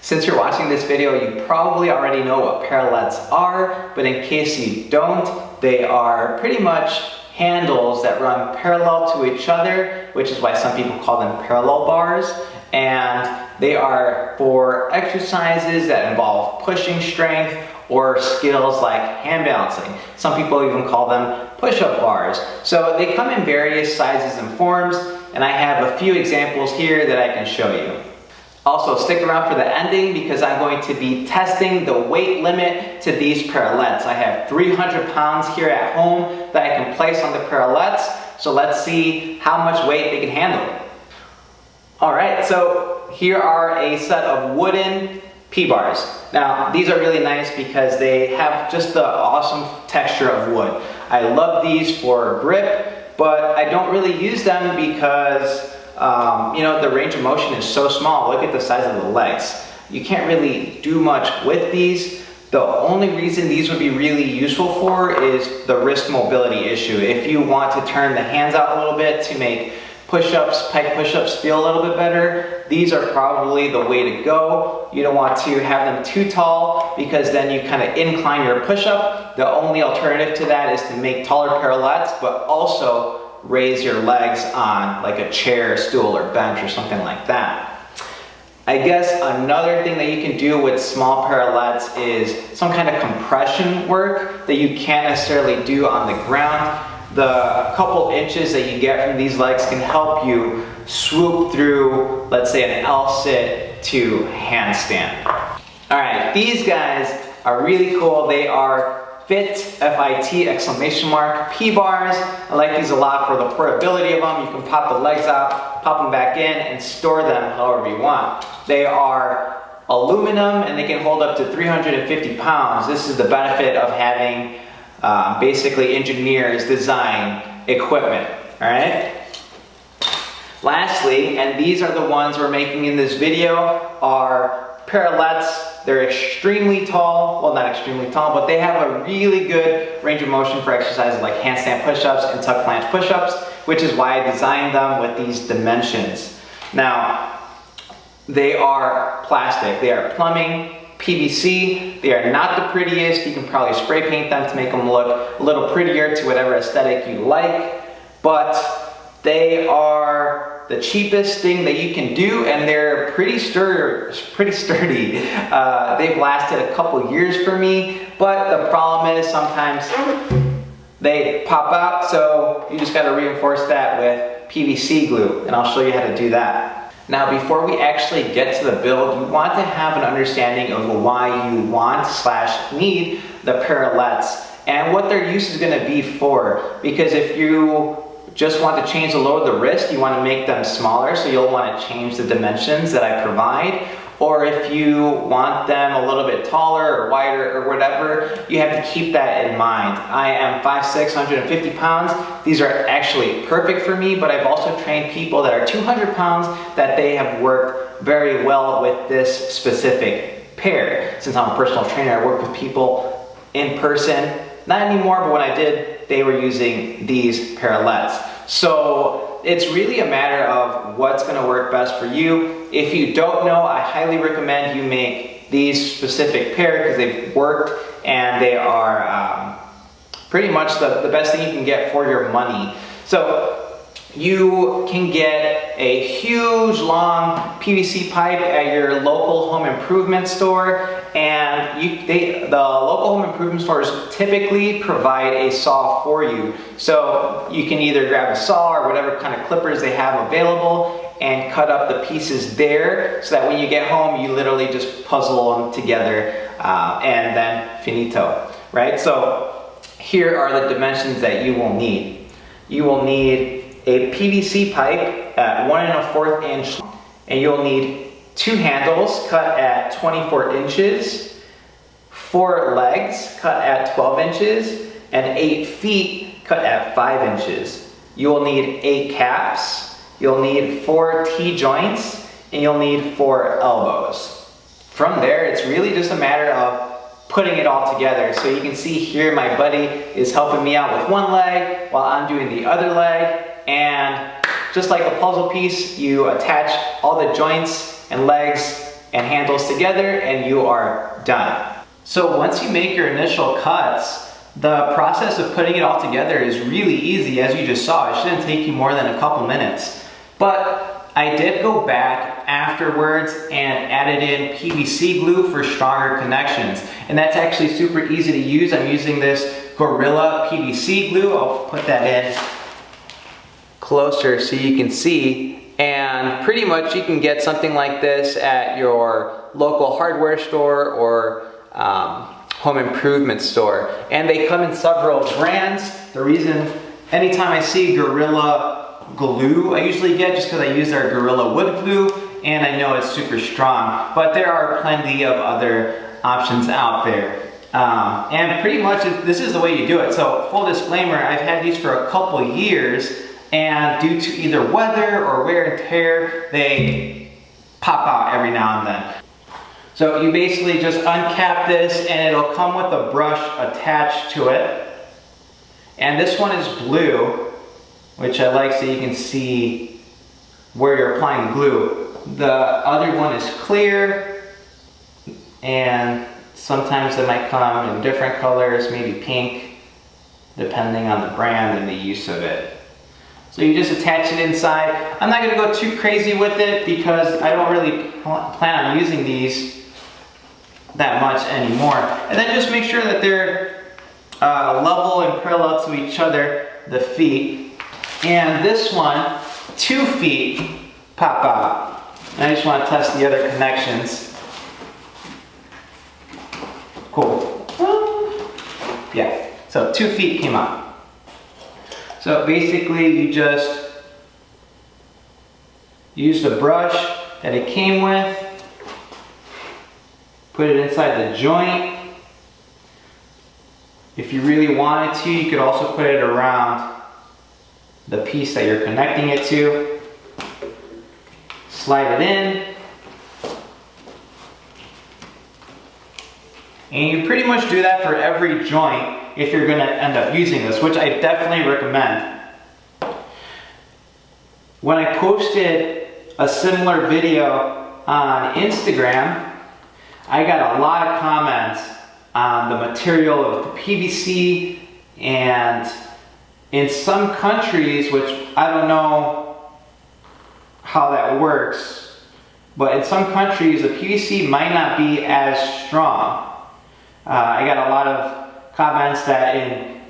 Since you're watching this video, you probably already know what parallettes are, but in case you don't, they are pretty much handles that run parallel to each other, which is why some people call them parallel bars. And they are for exercises that involve pushing strength or skills like hand balancing. Some people even call them push-up bars. So they come in various sizes and forms, and I have a few examples here that I can show you. Also, stick around for the ending because I'm going to be testing the weight limit to these parallettes. I have 300 pounds here at home that I can place on the parallettes, so let's see how much weight they can handle. Alright, so here are a set of wooden P-bars. Now, these are really nice because they have just the awesome texture of wood. I love these for grip, but I don't really use them because the range of motion is so small. Look at the size of the legs. You can't really do much with these. The only reason these would be really useful for is the wrist mobility issue. If you want to turn the hands out a little bit to make push-ups, pike push-ups feel a little bit better, these are probably the way to go. You don't want to have them too tall because then you kind of incline your push-up. The only alternative to that is to make taller parallettes, but also raise your legs on like a chair, stool, or bench or something like that. I guess another thing that you can do with small parallettes is some kind of compression work that you can't necessarily do on the ground. The couple inches that you get from these legs can help you swoop through, let's say, an L-sit to handstand. Alright, these guys are really cool. They are FIT, F-I-T, exclamation mark, P-bars. I like these a lot for the portability of them. You can pop the legs out, pop them back in, and store them however you want. They are aluminum and they can hold up to 350 pounds. This is the benefit of having basically engineers design equipment, all right? Lastly, and these are the ones we're making in this video, are parallettes. They're extremely tall, well, not extremely tall, but they have a really good range of motion for exercises like handstand push-ups and tuck planche push-ups, which is why I designed them with these dimensions. Now, they are plastic. They are plumbing, PVC. They are not the prettiest. You can probably spray paint them to make them look a little prettier to whatever aesthetic you like, but they are the cheapest thing that you can do, and they're pretty sturdy. They've lasted a couple years for me, but the problem is sometimes they pop out, so you just got to reinforce that with PVC glue, and I'll show you how to do that. Now, before we actually get to the build, you want to have an understanding of why you want / need the parallettes and what their use is going to be for. Because if you just want to change the load of the wrist, you want to make them smaller, so you'll want to change the dimensions that I provide. Or if you want them a little bit taller or wider or whatever, you have to keep that in mind. I am 5'6", 150 pounds. These are actually perfect for me, but I've also trained people that are 200 pounds that they have worked very well with this specific pair. Since I'm a personal trainer, I work with people in person. Not anymore, but when I did, they were using these parallettes. So it's really a matter of what's going to work best for you. If you don't know, I highly recommend you make these specific pair because they've worked and they are pretty much the best thing you can get for your money. So you can get a huge long PVC pipe at your local home improvement store, and the local home improvement stores typically provide a saw for you. So you can either grab a saw or whatever kind of clippers they have available and cut up the pieces there so that when you get home you literally just puzzle them together and then finito, right? So here are the dimensions that you will need. You will need a PVC pipe at 1 1/4 inch, and you'll need 2 handles cut at 24 inches, 4 legs cut at 12 inches, and 8 feet cut at 5 inches. You'll need 8 caps, you'll need 4 T-joints, and you'll need 4 elbows. From there, it's really just a matter of putting it all together. So you can see here my buddy is helping me out with one leg while I'm doing the other leg. And just like a puzzle piece, you attach all the joints and legs and handles together and you are done. So once you make your initial cuts, the process of putting it all together is really easy, as you just saw. It shouldn't take you more than a couple minutes. But I did go back afterwards and added in PVC glue for stronger connections. And that's actually super easy to use. I'm using this Gorilla PVC glue. I'll put that in closer so you can see. And pretty much you can get something like this at your local hardware store or home improvement store. And they come in several brands. The reason, anytime I see Gorilla glue, I usually get just because I use their Gorilla wood glue and I know it's super strong. But there are plenty of other options out there. And pretty much this is the way you do it. So full disclaimer, I've had these for a couple years, and due to either weather or wear and tear, they pop out every now and then. So you basically just uncap this and it'll come with a brush attached to it. And this one is blue, which I like so you can see where you're applying the glue. The other one is clear, and sometimes they might come in different colors, maybe pink, depending on the brand and the use of it. So you just attach it inside. I'm not going to go too crazy with it because I don't really plan on using these that much anymore. And then just make sure that they're level and parallel to each other, the feet. And this one, 2 feet pop out. And I just want to test the other connections. Cool. Yeah, so 2 feet came out. So basically you just use the brush that it came with, put it inside the joint. If you really wanted to, you could also put it around the piece that you're connecting it to. Slide it in. And you pretty much do that for every joint if you're going to end up using this, which I definitely recommend. When I posted a similar video on Instagram, I got a lot of comments on the material of the PVC, and in some countries, which I don't know how that works, but in some countries the PVC might not be as strong. I got a lot of comments that in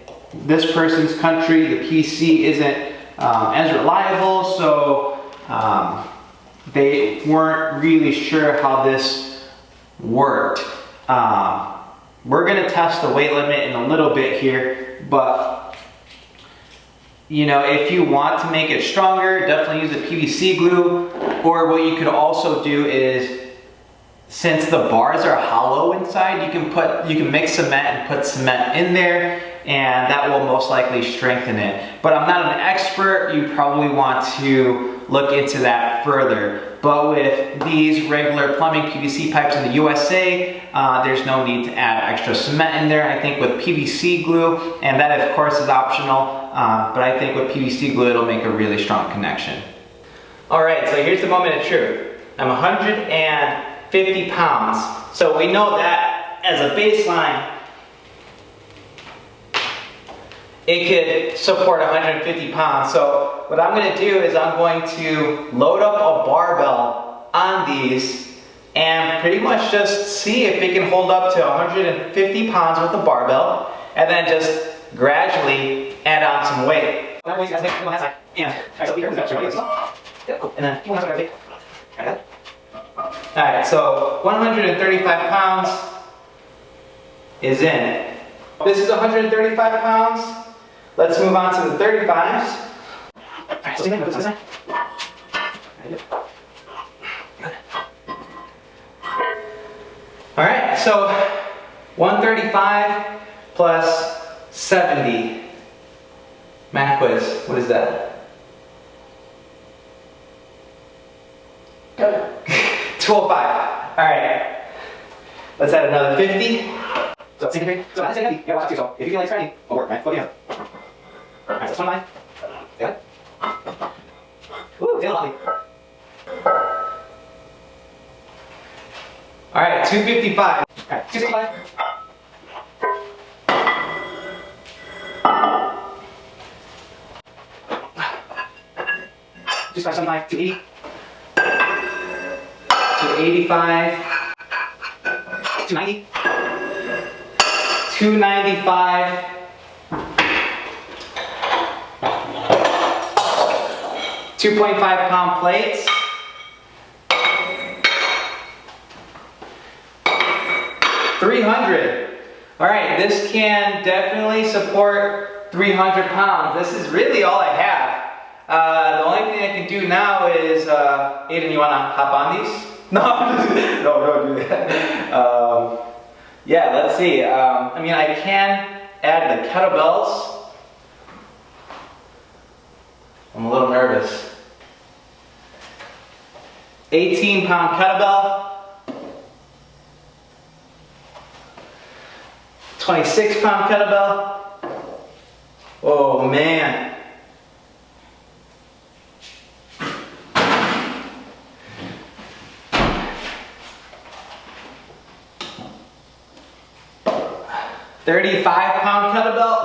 this person's country the PVC isn't as reliable, so they weren't really sure how this worked. We're going to test the weight limit in a little bit here, but you know, if you want to make it stronger, definitely use the PVC glue. Or what you could also do is, since the bars are hollow inside, you can mix cement and put cement in there, and that will most likely strengthen it. But I'm not an expert. You probably want to look into that further. But with these regular plumbing PVC pipes in the USA, there's no need to add extra cement in there. I think with PVC glue, and that of course is optional, but I think with PVC glue it'll make a really strong connection. All right, so here's the moment of truth. I'm 150 pounds, so we know that as a baseline, it could support 150 pounds. So what I'm going to do is I'm going to load up a barbell on these and pretty much just see if it can hold up to 150 pounds with the barbell, and then just gradually add on some weight. Alright, so 135 pounds is in. This is 135 pounds. Let's move on to the 35s. Alright, so put this side. Alright, so 135 plus 70. Math quiz, what is that? 205. Alright. Let's add another 50. So, same here. So, that's heavy. You gotta watch yourself. If you feel like training, it'll work, right? Go down. Alright, so 29. Got it? Woo, feel lovely. All right, 255. All right, 255. Just 575, 280. 285. 290. 295. 2.5-pound plates. 300. All right, this can definitely support 300 pounds. This is really all I have. The only thing I can do now is, Aiden, you want to hop on these? No, no, don't do that. Yeah, let's see. I mean, I can add the kettlebells. I'm a little nervous. 18-pound kettlebell. 26-pound kettlebell. Oh man. $35-pound kettlebell.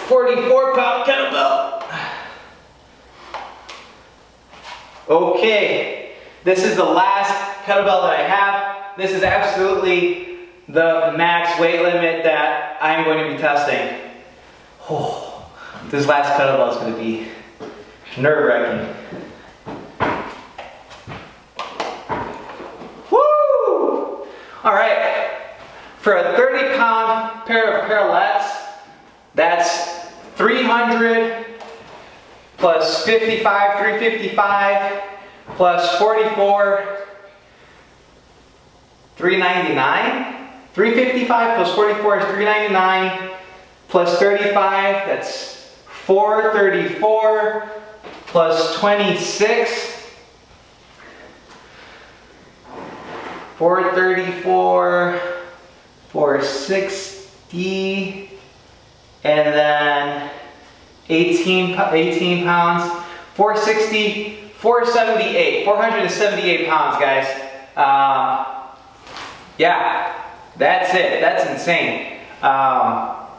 44-pound kettlebell. Okay, this is the last kettlebell that I have. This is absolutely the max weight limit that I'm going to be testing. Oh, this last kettlebell is going to be nerve-wracking. Woo! All right, for a 30-pound pair of parallettes, that's 300 plus 55, 355 plus 44, 399. 355 plus 44 is 399 plus 35, that's 434 plus 26. 434, 460, and then 18 pounds, 460, 478, 478 pounds, guys. Yeah, that's it. That's insane. All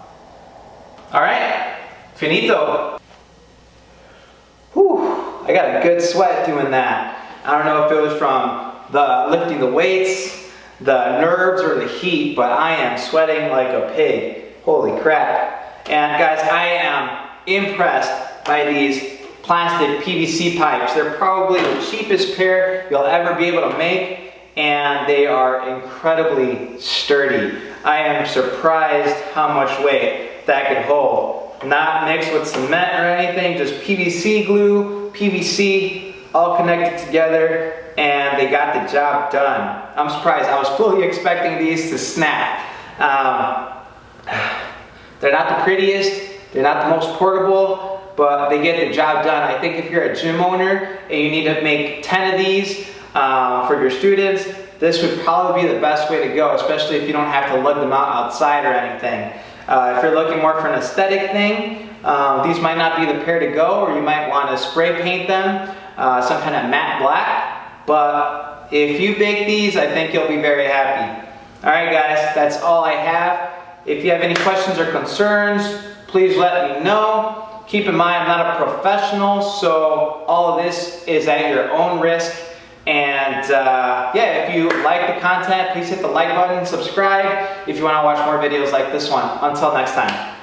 right, finito. Whew, I got a good sweat doing that. I don't know if it was from the lifting the weights, the nerves, or the heat, but I am sweating like a pig. Holy crap. And guys, I am impressed by these plastic PVC pipes. They're probably the cheapest pair you'll ever be able to make, and they are incredibly sturdy. I am surprised how much weight that could hold. Not mixed with cement or anything, just PVC glue, PVC, all connected together, and they got the job done. I'm surprised. I was fully expecting these to snap. They're not the prettiest, they're not the most portable, but they get the job done. I think if you're a gym owner and you need to make 10 of these for your students, this would probably be the best way to go, especially if you don't have to lug them out outside or anything. If you're looking more for an aesthetic thing, these might not be the pair to go, or you might want to spray paint them some kind of matte black. But if you bake these, I think you'll be very happy. All right, guys, that's all I have. If you have any questions or concerns, please let me know. Keep in mind, I'm not a professional, so all of this is at your own risk. And yeah, if you like the content, please hit the like button, subscribe if you want to watch more videos like this one. Until next time.